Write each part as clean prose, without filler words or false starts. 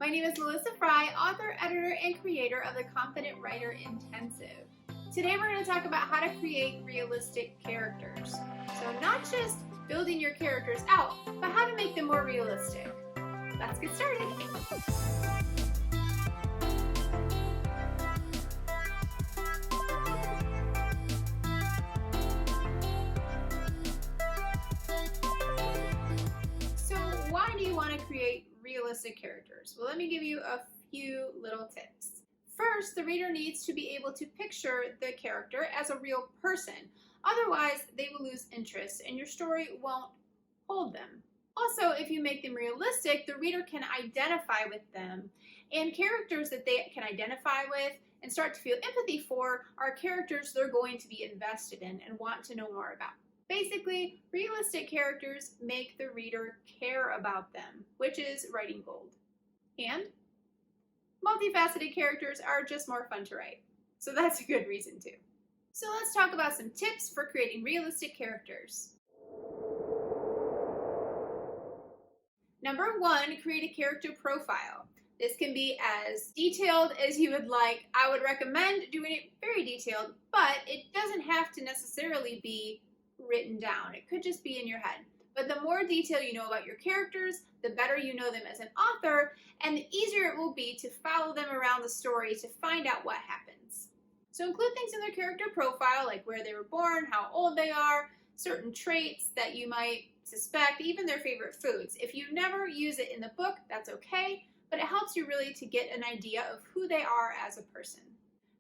My name is Melissa Fry, author, editor, and creator of the Confident Writer Intensive. Today we're going to talk about how to create realistic characters. So not just building your characters out, but how to make them more realistic. Let's get started. So why do you want to create realistic characters? Well, let me give you a few little tips. First, the reader needs to be able to picture the character as a real person. Otherwise, they will lose interest and your story won't hold them. Also, if you make them realistic, the reader can identify with them. And characters that they can identify with and start to feel empathy for are characters they're going to be invested in and want to know more about. Basically, realistic characters make the reader care about them, which is writing gold. And multifaceted characters are just more fun to write. So that's a good reason too. So let's talk about some tips for creating realistic characters. Number 1, create a character profile. This can be as detailed as you would like. I would recommend doing it very detailed, but it doesn't have to necessarily be written down. It could just be in your head. But the more detail you know about your characters, the better you know them as an author, and the easier it will be to follow them around the story to find out what happens. So include things in their character profile, like where they were born, how old they are, certain traits that you might suspect, even their favorite foods. If you never use it in the book, that's okay, but it helps you really to get an idea of who they are as a person.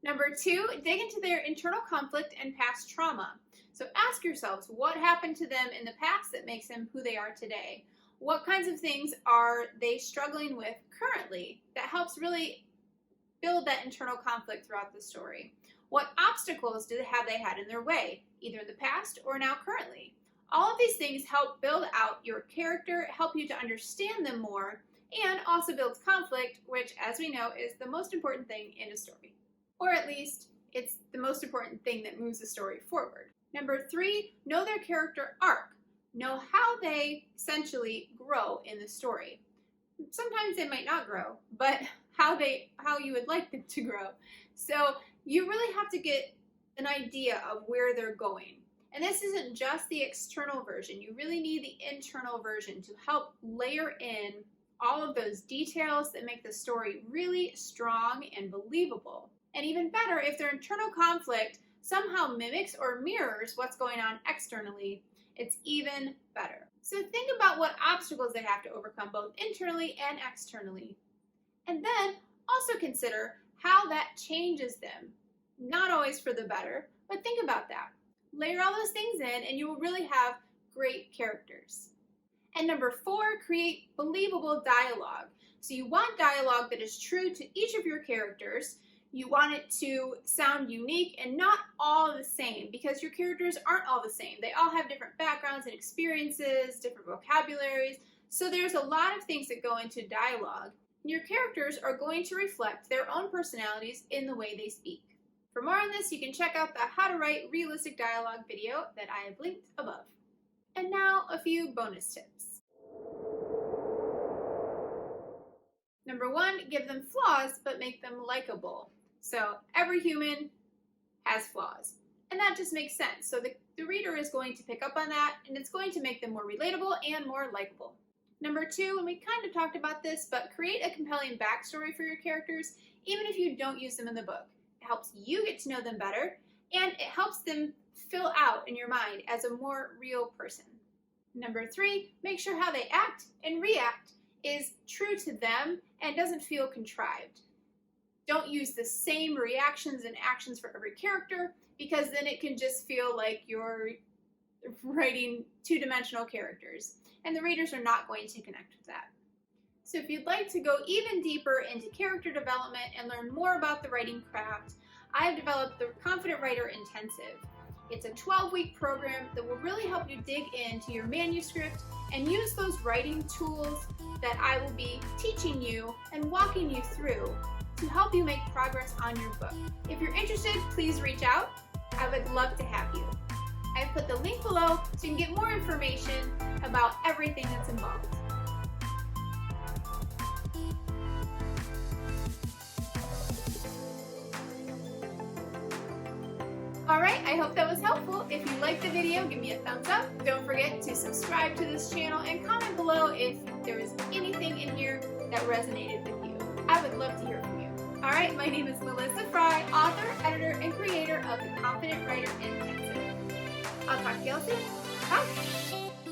Number 2, dig into their internal conflict and past trauma. So ask yourselves, what happened to them in the past that makes them who they are today? What kinds of things are they struggling with currently that helps really build that internal conflict throughout the story? What obstacles have they had in their way, either in the past or now currently? All of these things help build out your character, help you to understand them more, and also builds conflict, which, as we know, is the most important thing in a story. Or at least, it's the most important thing that moves the story forward. Number 3, know their character arc. Know how they essentially grow in the story. Sometimes they might not grow, but how you would like them to grow. So you really have to get an idea of where they're going. And this isn't just the external version. You really need the internal version to help layer in all of those details that make the story really strong and believable. And even better, if their internal conflict somehow mimics or mirrors what's going on externally, it's even better. So think about what obstacles they have to overcome both internally and externally. And then also consider how that changes them. Not always for the better, but think about that. Layer all those things in and you will really have great characters. And number 4, create believable dialogue. So you want dialogue that is true to each of your characters. You want it to sound unique and not all the same, because your characters aren't all the same. They all have different backgrounds and experiences, different vocabularies. So there's a lot of things that go into dialogue. Your characters are going to reflect their own personalities in the way they speak. For more on this, you can check out the How to Write Realistic Dialogue video that I have linked above. And now a few bonus tips. Number 1, give them flaws, but make them likable. So every human has flaws, and that just makes sense. So the reader is going to pick up on that, and it's going to make them more relatable and more likable. Number 2, and we kind of talked about this, but create a compelling backstory for your characters, even if you don't use them in the book. It helps you get to know them better, and it helps them fill out in your mind as a more real person. Number 3, make sure how they act and react is true to them and doesn't feel contrived. Don't use the same reactions and actions for every character, because then it can just feel like you're writing two-dimensional characters, and the readers are not going to connect with that. So if you'd like to go even deeper into character development and learn more about the writing craft, I have developed the Confident Writer Intensive. It's a 12-week program that will really help you dig into your manuscript and use those writing tools that I will be teaching you and walking you through to help you make progress on your book. If you're interested, please reach out. I would love to have you. I've put the link below so you can get more information about everything that's involved. Alright, I hope that was helpful. If you liked the video, give me a thumbs up. Don't forget to subscribe to this channel and comment below if there was anything in here that resonated with you. I would love to hear from you. Alright, my name is Melissa Fry, author, editor, and creator of The Confident Writer Intensive. I'll talk to y'all soon. Bye!